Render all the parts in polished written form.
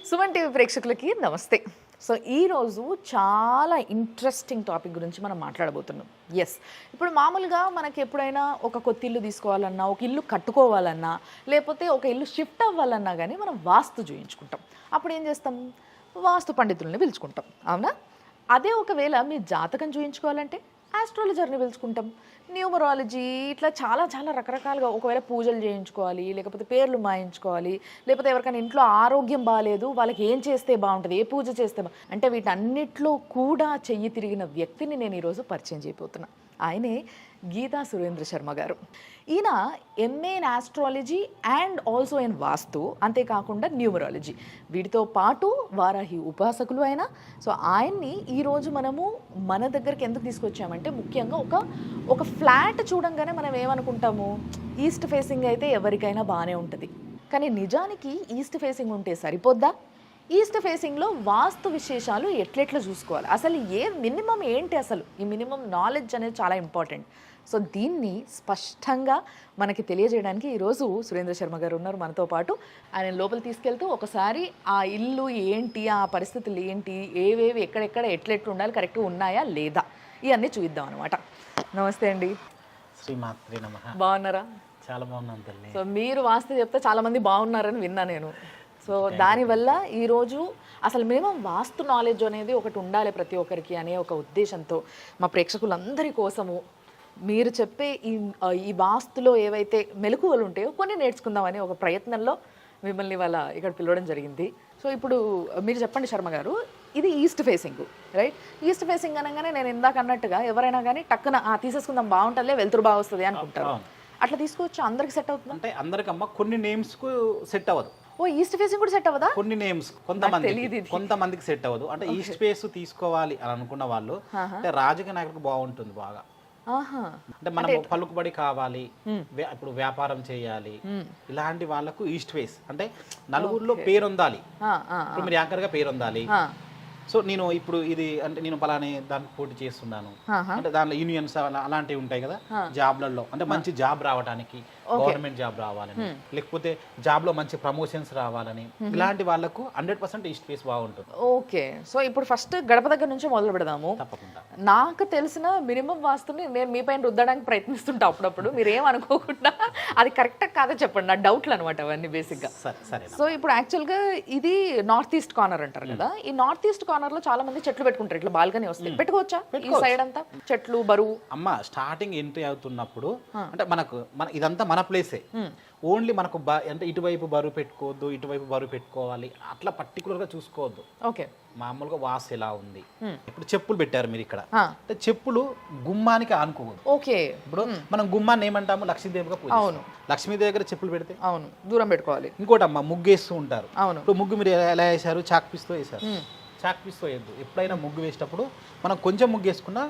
Suman TV ప్రేక్షకులకి నమస్తే. So ఈరోజు చాలా ఇంట్రెస్టింగ్ టాపిక్ గురించి మనం మాట్లాడబోతున్నాం. ఇప్పుడు మామూలుగా మనకి ఎప్పుడైనా ఒక కొత్త ఇల్లు తీసుకోవాలన్నా, ఒక ఇల్లు కట్టుకోవాలన్నా, లేకపోతే ఒక ఇల్లు షిఫ్ట్ అవ్వాలన్నా కానీ మనం వాస్తు చూయించుకుంటాం. అప్పుడు ఏం చేస్తాం? వాస్తు పండితుల్ని పిలుచుకుంటాం, అవునా? అదే ఒకవేళ మీ జాతకం చూయించుకోవాలంటే ఆస్ట్రాలజర్ని పిలుచుకుంటాం. న్యూమరాలజీ ఇట్లా చాలా చాలా రకరకాలుగా, ఒకవేళ పూజలు చేయించుకోవాలి, లేకపోతే పేర్లు మాయించుకోవాలి, లేకపోతే ఎవరికైనా ఇంట్లో ఆరోగ్యం బాగాలేదు, వాళ్ళకి ఏం చేస్తే బాగుంటుంది, ఏ పూజ చేస్తే అంటే వీటన్నిటిలో కూడా చెయ్యి తిరిగిన వ్యక్తిని నేను ఈరోజు పరిచయం చేయబోతున్నా. ఆయనే గీతా సురేంద్ర శర్మ గారు. ఈయన MA in astrology and also in vastu, అంతేకాకుండా న్యూమరాలజీ, వీటితో పాటు వారాహి ఉపాసకులు ఆయన. సో ఆయన్ని ఈరోజు మనము మన దగ్గరికి ఎందుకు తీసుకొచ్చామంటే, ముఖ్యంగా ఒక ఫ్లాట్ చూడంగానే మనం ఏమనుకుంటాము, ఈస్ట్ ఫేసింగ్ అయితే ఎవరికైనా బాగానే ఉంటుంది. కానీ నిజానికి ఈస్ట్ ఫేసింగ్ ఉంటే సరిపోద్దా? ఈస్ట్ ఫేసింగ్లో వాస్తు విశేషాలు ఎట్లెట్లా చూసుకోవాలి, అసలు మినిమం ఏంటి, అసలు ఈ మినిమం నాలెడ్జ్ అనేది చాలా ఇంపార్టెంట్. సో దీన్ని స్పష్టంగా మనకి తెలియజేయడానికి ఈరోజు సురేంద్ర శర్మ గారు ఉన్నారు మనతో పాటు. ఆయన లోపల తీసుకెళ్తూ ఒకసారి ఆ ఇల్లు ఏంటి, ఆ పరిస్థితులు ఏంటి, ఏవేవి ఎక్కడెక్కడ ఎట్లెట్లు ఉండాలి, కరెక్ట్గా ఉన్నాయా లేదా, ఇవన్నీ చూద్దాం అనమాట. నమస్తే అండి. శ్రీమాత్రే నమః. బాగున్నారా? చాలా బాగున్నాను తల్లి. సో మీరు వాస్తు చెప్తే చాలామంది బాగున్నారని విన్నా నేను. సో దానివల్ల ఈరోజు అసలు మినిమం వాస్తు నాలెడ్జ్ అనేది ఒకటి ఉండాలి ప్రతి ఒక్కరికి అనే ఒక ఉద్దేశంతో మా ప్రేక్షకులందరి కోసము మీరు చెప్పే ఈ వాస్తులో ఏవైతే మెలకువలు ఉంటాయో కొన్ని నేర్చుకుందామని ఒక ప్రయత్నంలో మిమ్మల్ని వాళ్ళ ఇక్కడ పిలవడం జరిగింది. సో ఇప్పుడు మీరు చెప్పండి శర్మ గారు, ఇది east facing, right? East facing అనగానే నేను ఇందాక అన్నట్టుగా ఎవరైనా కానీ టక్కున తీసేసుకుందాం, బాగుంటుందిలే, వెళ్తురు బాగా వస్తుంది అనుకుంటారు. అట్లా తీసుకోవచ్చు, అందరికి సెట్ అవుతుంది అంటే? అందరికమ్మ కొన్ని నేమ్స్కు సెట్ అవ్వదు. ఓ, ఈస్ట్ ఫేసింగ్ కూడా సెట్ అవ్వదా? కొన్ని నేమ్స్ కొంతమందికి సెట్ అవ్వదు. అంటే ఈస్ట్ ఫేస్ తీసుకోవాలి అని అనుకున్న వాళ్ళు, అంటే రాజకీయ నాయకులకు బాగుంటుంది బాగా. అంటే మనం పలుకుబడి కావాలి, ఇప్పుడు వ్యాపారం చేయాలి, ఇలాంటి వాళ్ళకు ఈస్ట్ ఫేస్. అంటే నలుగురిలో పేరు ఉండాలి, ఇప్పుడు మీరు యాంకర్ గా పేరు ఉండాలి. సో నేను ఇప్పుడు ఇది అంటే నేను పలానే దానికి పోటీ చేస్తున్నాను అంటే దానిలో యూనియన్స్ అలాంటివి ఉంటాయి కదా జాబ్లలో, అంటే మంచి జాబ్ రావడానికి, గవర్నమెంట్ జాబ్ రావాలని, లేకపోతే జాబ్ లో మంచి ప్రమోషన్స్ రావాలని, ఇలాంటి వాళ్ళకు 100% ఈస్ట్ ఫేస్ బాగుంటుంది. ఓకే, సో ఇప్పుడు ఫస్ట్ గడప దగ్గర నుంచి మొదలు పెడదాము. తప్పకుండా. నాకు తెలిసిన మినిమం వాస్తుని నేను మీ పైన రుద్దడానికి ప్రయత్నిస్తుంటా అప్పుడప్పుడు, మీరు ఏమనుకోకుండా. అది కరెక్ట్ కాదో చెప్పండి, నా డౌట్లు అనమాట అవన్నీ బేసిక్ గా. సో ఇప్పుడు యాక్చువల్ గా ఇది నార్త్ ఈస్ట్ కార్నర్ అంటారు కదా, ఈ నార్త్ ఈస్ట్ కార్నర్ లో చాలా మంది చెట్లు పెట్టుకుంటారు, ఇట్లా బాల్కనీ వస్తాయి, పెట్టుకోవచ్చా? ఈ సైడ్ అంతా చెట్లు బరువు. అమ్మ స్టార్టింగ్ ఎంట్రీ అవుతున్నప్పుడు అంటే మన ఇదంతా మన ప్లేసే, ఓన్లీ మనకు అంటే ఇటువైపు బరువు పెట్టుకోవద్దు, ఇటువైపు బరువు పెట్టుకోవాలి, అట్లా పర్టికులర్ గా చూసుకోవద్దు. ఓకే, మామూలుగా వాస్తు ఎలా ఉంది. ఇప్పుడు చెప్పులు పెట్టారు మీరు ఇక్కడ, అంటే చెప్పులు గుమ్మానికి ఆనుకోవద్దు. ఓకే, ఇప్పుడు మనం గుమ్మాన్ని ఏమంటాము, లక్ష్మీదేవిగా పూజ. అవును, లక్ష్మీదేవి దగ్గర చెప్పులు పెడితే అవును దూరం పెట్టుకోవాలి. ఇంకోటి అమ్మ ముగ్గేస్తూ ఉంటారు. అవును, ఇప్పుడు ముగ్గు మీరు ఎలా వేసారు, చాక్ పీస్తో వేసారు. చాక్ పీస్తో వేయద్దు. ఎప్పుడైనా ముగ్గు వేసేటప్పుడు మనం కొంచెం ముగ్గు వేసుకున్నా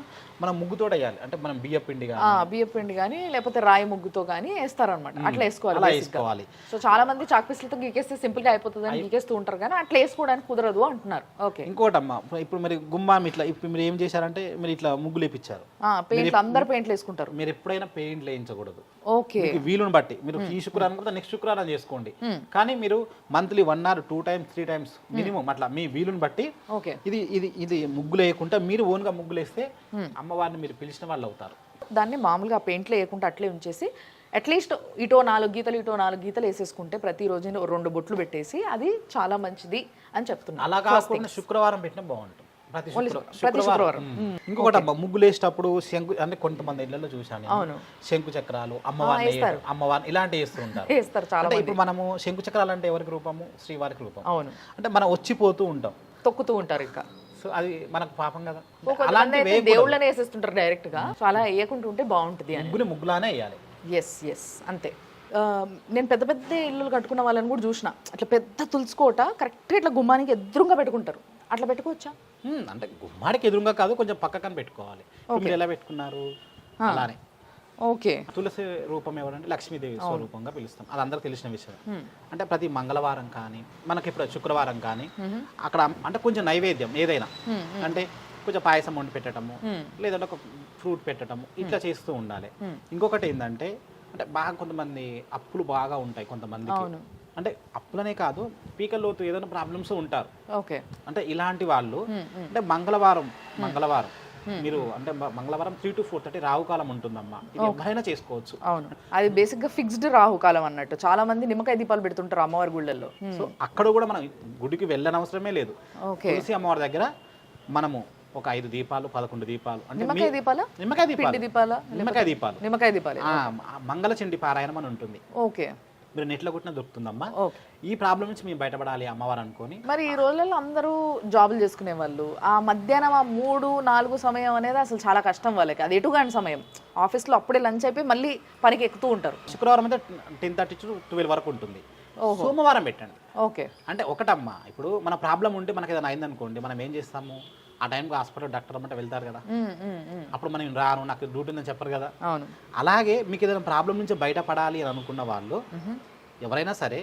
మనం ముగ్గుతో వేయాలి. అంటే మనం బియ్య పిండి కానీ లేకపోతే రాయి ముగ్గుతో కానీ వేస్తారనమాట, అట్లా వేసుకోవాలి. సో చాలా మంది చాక్ పీస్లతో గీకేస్తే సింపుల్ గా అయిపోతుంది అని గీకేస్తూ ఉంటారు, కానీ అట్లా వేసుకోవడానికి కుదరదు అంటున్నారు. ఓకే, ఇంకోటి అమ్మ, ఇప్పుడు మరి గుమ్మం ఇట్లా ఇప్పుడు మీరు ఏం చేశారంటే మీరు ఇట్లా ముగ్గులు వేయించారు, పెయింట్లు అందరు పెయింట్లు వేసుకుంటారు. మీరు ఎప్పుడైనా పెయింట్లు వేయించకూడదు. ఓకే, వీలుని బట్టి మీరు ఈ శుక్రవారం కూడా నెక్స్ట్ శుక్రవారం చేసుకోండి, కానీ మీరు monthly 1 or 2 times 3 times minimum అట్లా మీ వీలుని బట్టి. ఓకే, ఇది ముగ్గులు వేయకుండా మీరు ఓన్ గా ముగ్గులు వేస్తే అమ్మవారిని మీరు పిలిచిన వాళ్ళు అవుతారు. దాన్ని మామూలుగా పెయింట్లు వేయకుండా అట్లే ఉంచేసి అట్లీస్ట్ ఇటో 4 గీతలు ఇటో 4 గీతలు వేసేసుకుంటే ప్రతిరోజు 2 బొట్లు పెట్టేసి అది చాలా మంచిది అని చెప్తున్నారు. అలా కాకుండా శుక్రవారం పెట్టినా బాగుంటుంది, ప్రతి శుక్రవారం. ఇంకొకటి అమ్మ, ముగ్గులు వేసేటప్పుడు శంకు, అంటే కొంతమంది ఇళ్లలో చూసాను శంకు చక్రాలు అమ్మవారిని ఇలాంటివి వేస్తూ ఉంటారు చాలా. ఇప్పుడు మనము శంకు చక్రాలు అంటే ఎవరికి రూపము, శ్రీవారికి రూపం. అవును, అంటే మనం వచ్చిపోతూ ఉంటాం, తొక్కుతూ ఉంటారు ఇంకా. సో అది మనకు పాపం కదా, దేవుళ్ళని వేసేస్తుంటారు డైరెక్ట్ గా. సో అలా వేయకుంటుంటే బాగుంటుంది అని ముగ్గులానే వేయాలి. ఎస్ అంతే. నేను పెద్ద పెద్ద ఇల్లు కట్టుకున్న వాళ్ళని కూడా చూసిన, అట్లా పెద్ద తులుచుకోట కరెక్ట్గా ఇట్లా గుమ్మానికి ఎదురుగా పెట్టుకుంటారు. అట్లా పెట్టుకోవచ్చా? అంటే గుమ్మానికి ఎదురుగా కాదు, కొంచెం పక్కన పెట్టుకోవాలి. మీరు ఎలా పెట్టుకున్నారు అలానే. ఓకే, తులసి రూపం ఎవరంటే లక్ష్మీదేవి స్వరూపంగా పిలుస్తాం, అది అందరికి తెలిసిన విషయం. అంటే ప్రతి మంగళవారం కానీ మనకి ఇప్పుడు శుక్రవారం కానీ అక్కడ అంటే కొంచెం నైవేద్యం ఏదైనా, అంటే కొంచెం పాయసం వండి పెట్టడము, లేదంటే ఒక ఫ్రూట్ పెట్టడము, ఇట్లా చేస్తూ ఉండాలి. ఇంకొకటి ఏంటంటే, అంటే బాగా కొంతమంది అప్పులు బాగా ఉంటాయి కొంతమందికి, అంటే అప్పులనే కాదు పీకల్లోతు ఏదైనా ప్రాబ్లమ్స్ ఉంటారు. ఓకే. అంటే ఇలాంటి వాళ్ళు అంటే మంగళవారం మీరు అంటే మంగళవారం 3 to 4:30 రాహుకాలం ఉంటుందమ్మా. ఇది ఎవరైనా చేసుకోవచ్చు. అవును, అది బేసిక్ గా ఫిక్స్డ్ రాహుకాలం అన్నట్టు. చాలా మంది నిమ్మకాయ దీపాలు పెడుతుంటారు అమ్మవారి గుళ్ళల్లో. సో అక్కడ కూడా మనం గుడికి వెళ్ళనవసరమే లేదు. తులసి అమ్మవారి దగ్గర మనము ఒక 5 దీపాలు 11 దీపాలు అంటే నిమ్మకాయ దీపాలు నిమ్మకాయ దీపాలు మంగళచండి పారాయణం అని ఉంటుంది. ఓకే. మీరు నెట్లో కొట్టిన దొరుకుతుందమ్మా. ఈ ప్రాబ్లం నుంచి మేము బయటపడాలి అమ్మవారు అనుకొని. మరి ఈ రోజుల్లో అందరూ జాబులు చేసుకునే వాళ్ళు ఆ మధ్యాహ్నం 3-4 సమయం అనేది అసలు చాలా కష్టం వాళ్ళకి. అది ఎటుగాని సమయం. ఆఫీస్లో అప్పుడే లంచ్ అయిపోయి మళ్ళీ పనికి ఎక్కుతూ ఉంటారు. శుక్రవారం అయితే 10:30 to 12 వరకు ఉంటుంది. సోమవారం పెట్టండి. ఓకే. అంటే ఒకటమ్మా, ఇప్పుడు మన ప్రాబ్లం ఉంటే మనకి ఏదైనా అయిందనుకోండి, మనం ఏం చేస్తాము, ఆ టైంకి హాస్పిటల్ డాక్టర్ అమ్మంటే వెళ్తారు కదా, అప్పుడు మనం రాను నాకు డ్యూటీ ఉందని చెప్పరు కదా. అవును. అలాగే మీకు ఏదైనా ప్రాబ్లం నుంచి బయటపడాలి అని అనుకున్న వాళ్ళు ఎవరైనా సరే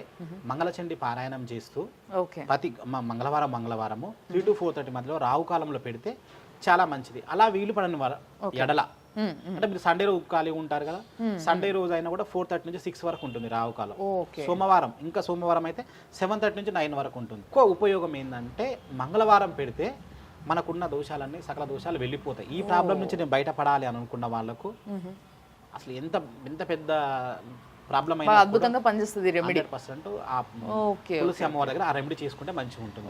మంగళచండి పారాయణం చేస్తూ ప్రతి మంగళవారము 3 to 4:30 మధ్యలో రాహుకాలంలో పెడితే చాలా మంచిది. అలా వీలు పడని ఎడల అంటే మీరు సండే రోజు ఖాళీగా ఉంటారు కదా, సండే రోజు అయినా కూడా 4:30 నుంచి 6 వరకు ఉంటుంది రాహుకాలం. సోమవారం అయితే 7:30 నుంచి 9 వరకు ఉంటుంది. ఎక్కువ ఉపయోగం ఏంటంటే మంగళవారం పెడితే మనకున్న దోషాలన్నీ సకల దోషాలు వెళ్ళిపోతాయి. ఈ ప్రాబ్లం నుంచి నేను బయటపడాలి అని అనుకున్న వాళ్ళకు అసలు ఎంత పెద్ద ప్రాబ్లం అయినా అద్భుతంగా పనిచేస్తుంది రెమెడీ. 100% తులసి అమ్మవారి దగ్గర ఆ రెమెడీ చేసుకుంటే మంచిగా ఉంటుంది.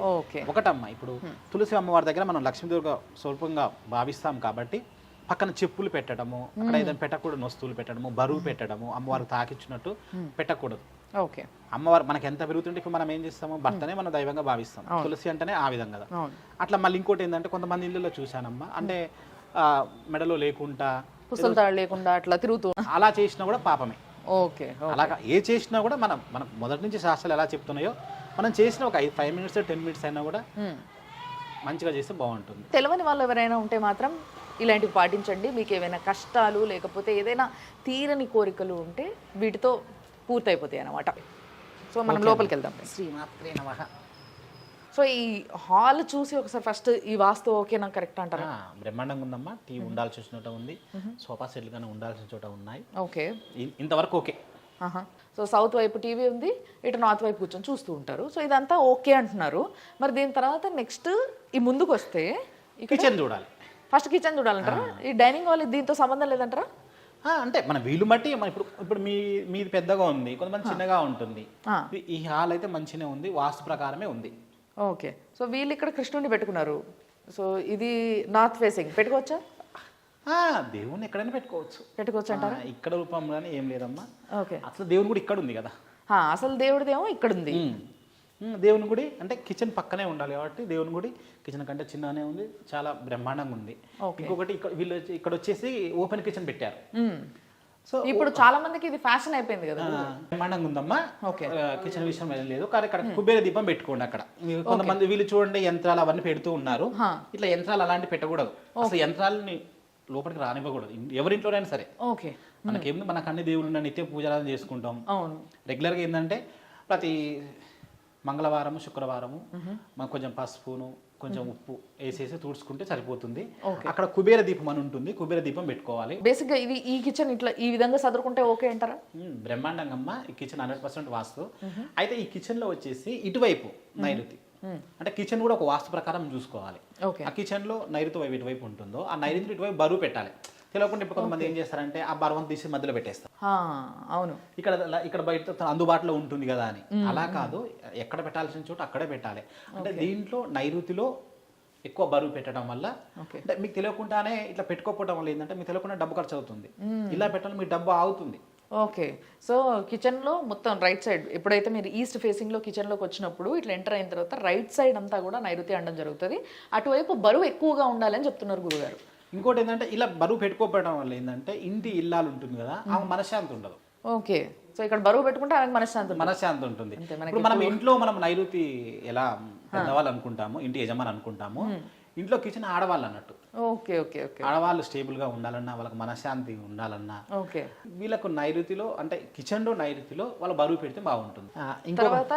ఒకటమ్మా, ఇప్పుడు తులసి అమ్మవారి దగ్గర మనం లక్ష్మీదేవిగా స్వల్పంగా భావిస్తాం కాబట్టి పక్కన చెప్పులు పెట్టడము, అక్కడ ఏదైనా పెట్టకూడదు వస్తువులు పెట్టడము, బరువు పెట్టడము, అమ్మవారికి తాకిచ్చినట్టు పెట్టకూడదు. ఓకే. అమ్మవారు మనకి ఎంత పెరుగుతుంటే ఇప్పుడు మనం ఏం చేస్తాము, భర్తనే మనం దైవంగా భావిస్తాం. తులసి అంటేనే ఆ విధంగా కదా. అట్లా మళ్ళీ ఇంకోటి ఏంటంటే కొంతమంది ఇళ్ళలో చూశానమ్మా, అంటే మెడలో లేకుండా పుస్తకాలు లేకుండా అట్లా తిరుగుతూ అలా చేసినా కూడా పాపమే. ఓకే. అలాగా ఏ చేసినా కూడా మనకు మొదటి నుంచి శాస్త్రాలు ఎలా చెప్తున్నాయో మనం చేసిన ఒక 5 minutes 10 minutes అయినా కూడా మంచిగా చేస్తే బాగుంటుంది. తెలియని వాళ్ళు ఎవరైనా ఉంటే మాత్రం ఇలాంటివి పాటించండి. మీకు ఏమైనా కష్టాలు లేకపోతే ఏదైనా తీరని కోరికలు ఉంటే వీటితో పూర్తయిపోతాయి అన్నమాట. సో మనం లోపలికి వెళ్దాం. శ్రీమాత్రే నమః. సో ఈ హాల్ చూసి ఒకసారి ఫస్ట్ ఈ వాస్తు ఓకేనా, కరెక్ట్ అంటారా? బ్రహ్మాండంగా ఉందమ్మా. టీవీ ఉండాల్సిన చోట ఉంది, సోఫా సెట్లు కానీ ఉండాల్సిన చోట ఉన్నాయి. ఓకే, ఇంతవరకు ఓకే. సో సౌత్ వైపు టీవీ ఉంది, ఇటు నార్త్ వైపు కూర్చొని చూస్తూ ఉంటారు. సో ఇదంతా ఓకే అంటున్నారు. మరి దీని తర్వాత నెక్స్ట్ ఈ ముందుకు వస్తే కిచెన్ చూడాలి. ఫస్ట్ కిచెన్ చూడాలంటారా? ఈ డైనింగ్ హాల్ దీంతో సంబంధం లేదంటారా? అంటే మన వీలు బట్టి ఇప్పుడు మీది పెద్దగా ఉంది, కొంతమంది చిన్నగా ఉంటుంది. ఈ హాల్ అయితే మంచిగానే ఉంది, వాస్తు ప్రకారమే ఉంది. ఓకే. సో వీళ్ళు ఇక్కడ కృష్ణుడిని పెట్టుకున్నారు. సో ఇది నార్త్ ఫేసింగ్ పెట్టుకోవచ్చా? దేవుని ఎక్కడైనా పెట్టుకోవచ్చు అంటారా? ఇక్కడ రూపంలోనే ఏం లేదమ్మా. ఓకే. అసలు దేవుని కూడా ఇక్కడ ఉంది కదా. అసలు దేవుడిదేమో ఇక్కడ ఉంది. దేవుని గుడి అంటే కిచెన్ పక్కనే ఉండాలి కాబట్టి దేవుని గుడి కిచెన్ కంటే చిన్నగానే ఉంది, చాలా బ్రహ్మాండంగా ఉంది. ఇంకొకటి వీళ్ళు ఇక్కడ వచ్చేసి ఓపెన్ కిచెన్ పెట్టారు. సో ఇప్పుడు చాలా మందికి ఇది ఫ్యాషన్ అయిపోయింది కదా. బ్రహ్మాండంగా ఉందమ్మా. కిచెన్ విషయం ఏం లేదు, కానీ అక్కడ కుబేర దీపం పెట్టుకోండి. అక్కడ కొంతమంది వీళ్ళు చూడండి యంత్రాలు అవన్నీ పెడుతూ ఉన్నారు. ఇట్లా యంత్రాలు అలాంటివి పెట్టకూడదు. అసలు యంత్రాలని లోపలికి రానివ్వకూడదు, ఎవరింట్లోనైనా సరే. ఓకే. మనకేముంది, మనకు అన్ని దేవుళ్ళు నిత్య పూజలు చేసుకుంటాం. రెగ్యులర్గా ఏంటంటే ప్రతి మంగళవారము శుక్రవారము మనకు కొంచెం పసుపును కొంచెం ఉప్పు వేసేసి తుడుచుకుంటే సరిపోతుంది. అక్కడ కుబేర దీపం అని ఉంటుంది, కుబేర దీపం పెట్టుకోవాలి. బేసిక్ గా ఇది ఈ కిచెన్ ఇట్లా ఈ విధంగా సదురుకుంటే ఓకే అంటారా? బ్రహ్మాండంగా అమ్మ. ఈ కిచెన్ 100% వాస్తు. అయితే ఈ కిచెన్ లో వచ్చేసి ఇటువైపు నైరుతి, అంటే కిచెన్ కూడా ఒక వాస్తు ప్రకారం చూసుకోవాలి. ఆ కిచెన్ లో నైరుతి వైపు ఎటువైపు ఉంటుందో ఆ నైరుతి ఇటువైపు బరువు పెట్టాలి. తెలియకుండా ఇప్పుడు కొంతమంది ఏం చేస్తారంటే ఆ బరువును తీసి మధ్యలో పెట్టేస్తారు. అవును, ఇక్కడ బయట అందుబాటులో ఉంటుంది కదా అని. అలా కాదు, ఎక్కడ పెట్టాల్సిన చోట అక్కడే పెట్టాలి. అంటే దీంట్లో నైరుతిలో ఎక్కువ బరువు పెట్టడం వల్ల అంటే మీకు తెలియకుండానే ఇట్లా పెట్టుకోకపోవడం వల్ల ఏంటంటే మీకు తెలియకుండా డబ్బు ఖర్చు అవుతుంది. ఇలా పెట్టడం మీ డబ్బు ఆగుతుంది. ఓకే. సో కిచెన్లో మొత్తం రైట్ సైడ్, ఎప్పుడైతే మీరు ఈస్ట్ ఫేసింగ్లో కిచెన్లోకి వచ్చినప్పుడు ఇట్లా ఎంటర్ అయిన తర్వాత రైట్ సైడ్ అంతా కూడా నైరుతి అనడం జరుగుతుంది. అటువైపు బరువు ఎక్కువగా ఉండాలని చెప్తున్నారు గురుగారు. ఇంకోటి ఏంటంటే ఇలా బరువు పెట్టుకోవడం వల్ల ఏంటంటే ఇంటి ఇల్లాలు ఉంటుంది కదా, ఆమె మనశ్శాంతి ఉండదు. ఓకే. సో ఇక్కడ బరువు పెట్టుకుంటే ఆమెకు మనశ్శాంతి ఉంటుంది. ఇప్పుడు మనం ఇంట్లో మనం నైరుతి ఎలా పెద్దవాళ్ళు అనుకుంటాము, ఇంటి యజమాని అనుకుంటాము, ఇంట్లో కిచెన్ ఆడవాళ్ళు అన్నట్టు. Okay okay okay. ఆడవాళ్ళు స్టేబుల్ గా ఉండాలన్నా, వాళ్ళకి మనశ్శాంతి ఉండాలన్నా వీళ్ళకు నైరుతిలో అంటే కిచెన్ లో నైరుతిలో వాళ్ళు బరువు పెడితే బాగుంటుంది. తర్వాత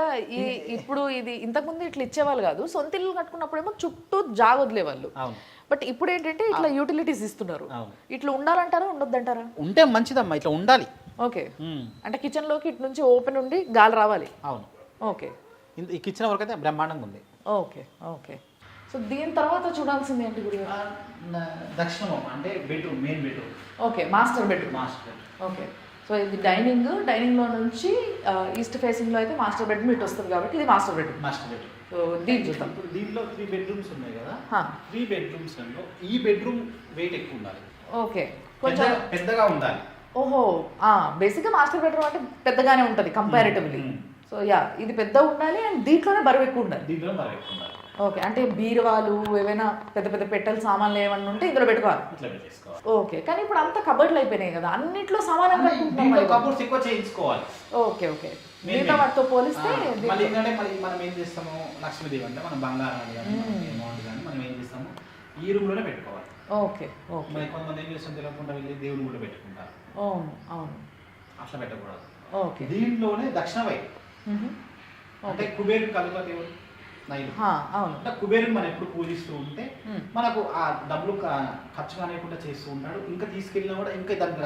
ఇప్పుడు ఇది ఇంతకుముందు ఇట్లా ఇచ్చేవాళ్ళు కాదు, సొంత ఇల్లు కట్టుకున్నప్పుడేమో చుట్టూ జాగ వదిలేవాళ్ళు. బట్ ఇప్పుడు ఏంటంటే ఇట్లా యూటిలిటీస్ ఇస్తున్నారు. ఇట్లా ఉండాలంటారా ఉండొద్దంటారా? ఉంటే మంచిదమ్మా, ఇట్లా ఉండాలి. ఓకే. అంటే కిచెన్ లోకి ఇటు నుంచి ఓపెన్ ఉండి గాలి రావాలి. అవును. ఓకే ఈ కిచెన్ వరకు అయితే బ్రహ్మాండంగా ఉంది. Okay okay. సో దీని తర్వాత చూడాల్సింది ఏంటి గురువు? దక్షిణం అంటే bedroom, main bedroom. Okay, master bedroom. Okay. So ఇది డైనింగ్లో నుంచి ఈస్ట్ ఫేసింగ్లో అయితే మాస్టర్ బెడ్రూమ్ ఇటు వస్తుంది కాబట్టి ఇది మాస్టర్ బెడ్రూమ్. సో దీన్ని చూద్దాం. ఇప్పుడు దీంట్లో 3 బెడ్రూమ్స్ ఉన్నాయి కదా, 3 బెడ్రూమ్స్లో ఈ బెడ్రూమ్ వెయిట్ ఎక్కువ ఉండాలి. ఓకే, కొంచెం పెద్దగా ఉండాలి. ఓహో, బేసిక్గా మాస్టర్ బెడ్రూమ్ అంటే పెద్దగానే ఉంటుంది కంపారిటివ్లీ. సో యా, ఇది పెద్ద ఉండాలి అండ్ దీంట్లోనే బరువు ఎక్కువ ఉండాలి. ఓకే, అంటే బీరువాలు ఏవైనా పెద్ద పెద్ద పెట్టెల సామాన్లు ఏమన్నా ఉంటే ఇందులో పెట్టుకోవాలి. ఓకే, కానీ ఇప్పుడు అంతా కబర్డ్లు అయిపోయినాయి కదా, అన్నిట్లో సమానంగా కబోర్డ్స్ ఎక్కువ చేయించుకోవాలి. ఓకే ఓకే, మిగతా వాటితో పోలిస్తే మళ్ళీ ఏంటంటే మనం ఏం చేస్తాము, లక్ష్మీదేవి అంటే మనం బంగారం కానీ అమౌంట్ కానీ మనం ఏం చేస్తాము ఈ రూమ్లోనే పెట్టుకోవాలి. Okay okay. మరి కొంతమంది ఏం చేస్తాం తెలియకుండా వెళ్ళి దేవుని కూడా పెట్టుకుంటారు. అవును అవును, అట్లా పెట్టకూడదు. ఓకే, దీంట్లోనే దక్షిణ వైపు అంటే కుబేరు కలుగ దేవుడు నైలు. అవును, అంటే కుబేరుని మనం ఎప్పుడు పూజిస్తూ ఉంటే మనకు ఆ డబ్బులు ఖర్చు కానివ్వకుండా చేస్తూ ఉంటాడు. ఇంకా తీసుకెళ్ళినా కూడా ఇంకా దానికి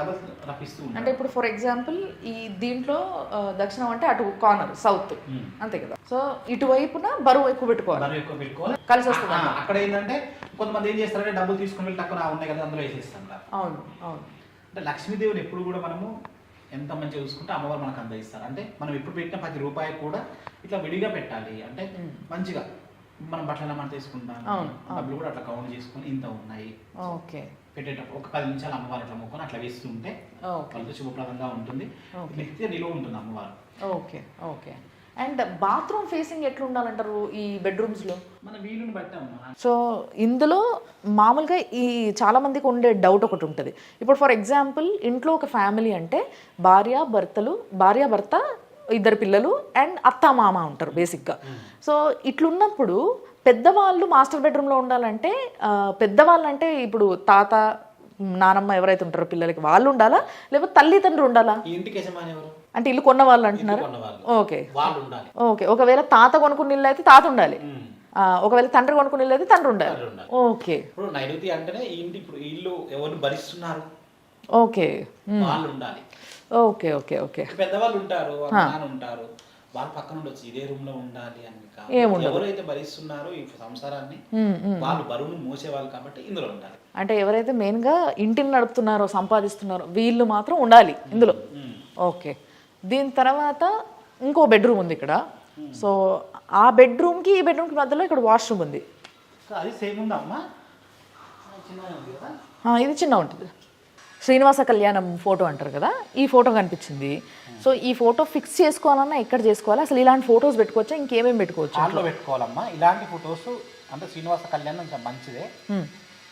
రప్పిస్తూ ఉంటాడు. అంటే ఇప్పుడు ఫర్ ఎగ్జాంపుల్ ఈ దీంట్లో దక్షిణం అంటే అటు కార్నర్ సౌత్ అంతే కదా. సో ఇటువైపున బరువు ఎక్కువ పెట్టుకోవాలి, కలిసి వస్తుంది. అక్కడ ఏంటంటే కొంతమంది ఏం చేస్తారంటే డబ్బులు తీసుకుని వెళ్ళి తక్కువ ఉన్నాయి కదా అందులో వేసేస్తుంటారు. అవును అవును. అంటే లక్ష్మీదేవిని ఎప్పుడు కూడా మనము ఎంత మంచిగా చూసుకుంటే అమ్మవారు మనకు అంత ఇస్తారు. అంటే మనం ఎప్పుడు పెట్టిన ప్రతి రూపాయి కూడా ఇట్లా విడిగా పెట్టాలి. అంటే మంచిగా మనం బట్టలు మనం తీసుకుంటాం, డబ్బులు కూడా అట్లా కౌంట్ చేసుకుని ఇంత ఉన్నాయి. ఓకే, పెట్టేటప్పుడు ఒక 10 నిమిషాలు అమ్మవారు అట్లా మొక్కుని అట్లా వేస్తుంటే వాళ్ళతో శుభప్రదంగా ఉంటుంది, నిత్య నిలువ ఉంటుంది అమ్మవారు. Okay okay. And bathroom facing ఎట్లా ఉండాలంటారు ఈ బెడ్రూమ్స్లో? మన వీలుని బట్టి అమ్మా. సో ఇందులో మామూలుగా ఈ చాలా మందికి ఉండే డౌట్ ఒకటి ఉంటుంది. ఇప్పుడు ఫర్ ఎగ్జాంపుల్ ఇంట్లో ఒక ఫ్యామిలీ అంటే భార్య భర్త 2 పిల్లలు అండ్ అత్త మామ ఉంటారు బేసిక్గా. సో ఇట్లున్నప్పుడు పెద్దవాళ్ళు మాస్టర్ బెడ్రూమ్లో ఉండాలంటే పెద్దవాళ్ళు అంటే ఇప్పుడు తాత నానమ్మ ఎవరైతే ఉంటారో పిల్లలకి వాళ్ళు ఉండాలా, లేకపోతే తల్లిదండ్రులు ఉండాలా? ఇంటికి యజమాని ఎవరు అంటే ఇల్లు కొన్న వాళ్ళు అంటున్నారు. Okay okay. ఒకవేళ తాత కొనుక్కున్న ఇల్లు అయితే తాత ఉండాలి, ఒకవేళ తండ్రి కొనుక్కున్న ఇల్లు అయితే తండ్రి ఉండాలి. ఓకే. ఇప్పుడు నైరుతి అంటేనే ఇంటి ఇప్పుడు ఇల్లు ఎవరు భరిస్తున్నారు, ఓకే, వాళ్ళు ఉండాలి. Okay okay okay. పెద్దవాళ్ళు ఉంటారు, ఉంటారు, వాళ్ళు పక్కన ఉండొచ్చు, ఇదే రూమ్ లో ఉండాలి అని కాదు. ఎవరైతే భరిస్తున్నారో ఈ సంసారాన్ని వాళ్ళు బరువును మోసేవాళ్ళు కాబట్టి ఇందులో ఉండాలి. అంటే ఎవరైతే మెయిన్ గా ఇంటిని నడుపుతున్నారో సంపాదిస్తున్నారో వీళ్ళు మాత్రం ఉండాలి ఇందులో. ఓకే. దీని తర్వాత ఇంకో బెడ్రూమ్ ఉంది ఇక్కడ. సో ఆ బెడ్రూమ్కి ఈ బెడ్రూమ్కి మధ్యలో ఇక్కడ వాష్రూమ్ ఉంది. అది సేమ్ ఉందా అమ్మా? ఇది చిన్న ఉంటుంది. శ్రీనివాస కళ్యాణం ఫోటో అంటారు కదా, ఈ ఫోటో కనిపించింది. సో ఈ ఫోటో ఫిక్స్ చేసుకోవాలన్నా ఎక్కడ చేసుకోవాలి? అసలు ఇలాంటి ఫోటోస్ పెట్టుకోవచ్చా, ఇంకేమేమి పెట్టుకోవచ్చు? దాంట్లో పెట్టుకోవాలమ్మా. ఇలాంటి ఫొటోస్ అంటే శ్రీనివాస కళ్యాణం మంచిదే,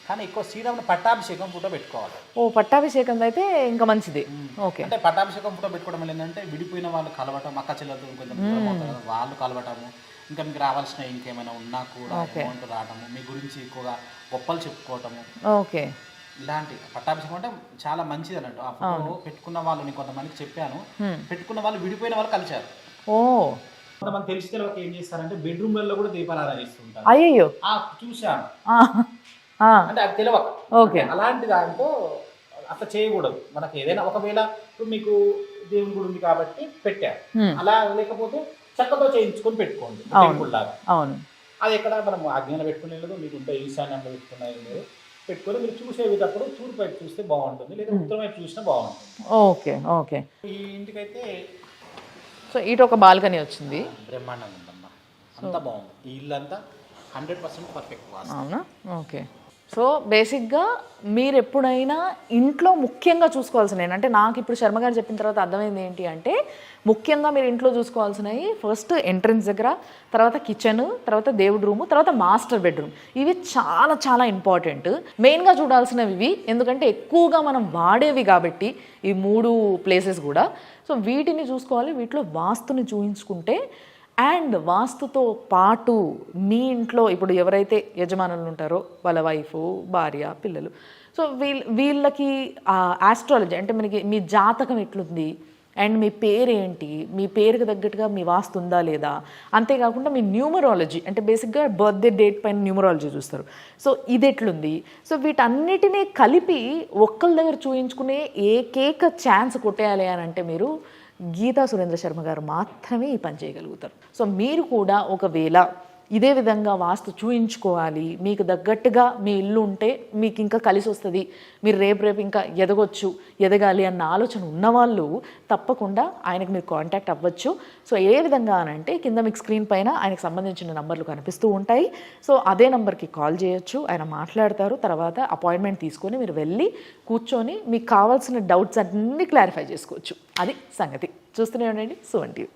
కానీ ఎక్కువ శ్రీరాముని పట్టాభిషేకం ఫోటో పెట్టుకోవాలి. ఓ, పట్టాభిషేకం అయితే ఇంకా మంచిది. ఓకే. అంటే పట్టాభిషేకం ఫోటో పెట్టుకోవడం వల్ల ఏంటంటే విడిపోయిన వాళ్ళు కలవటం, అక్క చెల్లెలతో కొంచెం వాళ్ళు కలవటము, ఇంకా మీకు రావాల్సిన ఇంకేమైనా ఉన్నా కూడా అమౌంట్ రావటము, మీ గురించి ఎక్కువగా గొప్పలు చెప్పుకోవటము. ఓకే. ఇలాంటి పట్టాభిషేకం అంటే చాలా మంచిది అన్నట్టు. ఆ ఫోటో పెట్టుకున్న వాళ్ళు నేను కొంతమందికి చెప్పాను, పెట్టుకున్న వాళ్ళు విడిపోయిన వాళ్ళు కలిశారు. ఓ, కొంతమంది తెలిసి తెలియక ఏం చేస్తారంటే బెడ్రూమ్లలో కూడా దీపాలు ఆరాధిస్తుంటారు. అయ్యో, చూశాను. అంటే అది తెలియక. ఓకే. అలాంటి దాంట్లో అట్లా చేయకూడదు. మనకి ఏదైనా ఒకవేళ ఇప్పుడు మీకు దేవుని గుడి ఉంది కాబట్టి పెట్టారు, అలా లేకపోతే చక్కతో చేయించుకొని పెట్టుకోండి టెంపుల్ లాగా. అవును. అది ఎక్కడ మనం ఆజ్ఞాన పెట్టుకునే లేదు, మీకు ఉంటే ఈశాన్యంలో పెట్టుకునేది లేదు. పెట్టుకొని మీరు చూసేటప్పుడు తూర్పు వైపు చూస్తే బాగుంటుంది, లేదా ఉత్తరం వైపు చూసినా బాగుంటుంది. Okay okay. ఈ ఇంటికైతే సో ఇటు ఒక బాల్కనీ వచ్చింది, బ్రహ్మాండంగా ఉందమ్మా, అంతా బాగుంది. ఈ ఇల్లు అంతా 100% పర్ఫెక్ట్. అవునా? ఓకే. సో బేసిక్గా మీరు ఎప్పుడైనా ఇంట్లో ముఖ్యంగా చూసుకోవాల్సినవి, అంటే నాకు ఇప్పుడు శర్మ గారు చెప్పిన తర్వాత అర్థమైంది ఏంటి అంటే, ముఖ్యంగా మీరు ఇంట్లో చూసుకోవాల్సినవి ఫస్ట్ ఎంట్రన్స్ దగ్గర, తర్వాత కిచెన్, తర్వాత దేవుడి రూము, తర్వాత మాస్టర్ బెడ్రూమ్. ఇవి చాలా చాలా ఇంపార్టెంట్. మెయిన్గా చూడాల్సినవి ఇవి, ఎందుకంటే ఎక్కువగా మనం వాడేవి కాబట్టి ఈ 3 ప్లేసెస్ కూడా. సో వీటిని చూసుకోవాలి, వీటిలో వాస్తుని చూయించుకుంటే. అండ్ వాస్తుతో పాటు మీ ఇంట్లో ఇప్పుడు ఎవరైతే యజమానులు ఉంటారో వాళ్ళ వైఫ్, భార్య, పిల్లలు, సో వీళ్ళకి ఆస్ట్రాలజీ అంటే మనకి మీ జాతకం ఎట్లుంది అండ్ మీ పేరేంటి, మీ పేరుకి తగ్గట్టుగా మీ వాస్తు ఉందా లేదా, అంతేకాకుండా మీ న్యూమరాలజీ అంటే బేసిక్గా బర్త్డే డేట్ పైన న్యూమరాలజీ చూస్తారు. సో ఇది ఎట్లుంది. సో వీటన్నిటినీ కలిపి ఒక్కళ్ళ దగ్గర చూయించుకునే ఏకైక ఛాన్స్ కొట్టేయాలి అని అంటే మీరు గీతా సురేంద్ర శర్మ గారు మాత్రమే ఈ పని చేయగలుగుతారు. సో మీరు కూడా ఒకవేళ ఇదే విధంగా వాస్తు చూయించుకోవాలి, మీకు తగ్గట్టుగా మీ ఇల్లు ఉంటే మీకు ఇంకా కలిసి వస్తుంది, మీరు రేపు ఇంకా ఎదగాలి అన్న ఆలోచన ఉన్నవాళ్ళు తప్పకుండా ఆయనకు మీరు కాంటాక్ట్ అవ్వచ్చు. సో ఏ విధంగా అనంటే కింద మీకు స్క్రీన్ పైన ఆయనకు సంబంధించిన నంబర్లు కనిపిస్తూ ఉంటాయి. సో అదే నెంబర్కి కాల్ చేయొచ్చు, ఆయన మాట్లాడతారు. తర్వాత అపాయింట్మెంట్ తీసుకొని మీరు వెళ్ళి కూర్చొని మీకు కావాల్సిన డౌట్స్ అన్నీ క్లారిఫై చేసుకోవచ్చు. అది సంగతి. చూస్తూనే ఉండండి సుమన్ టీవీ.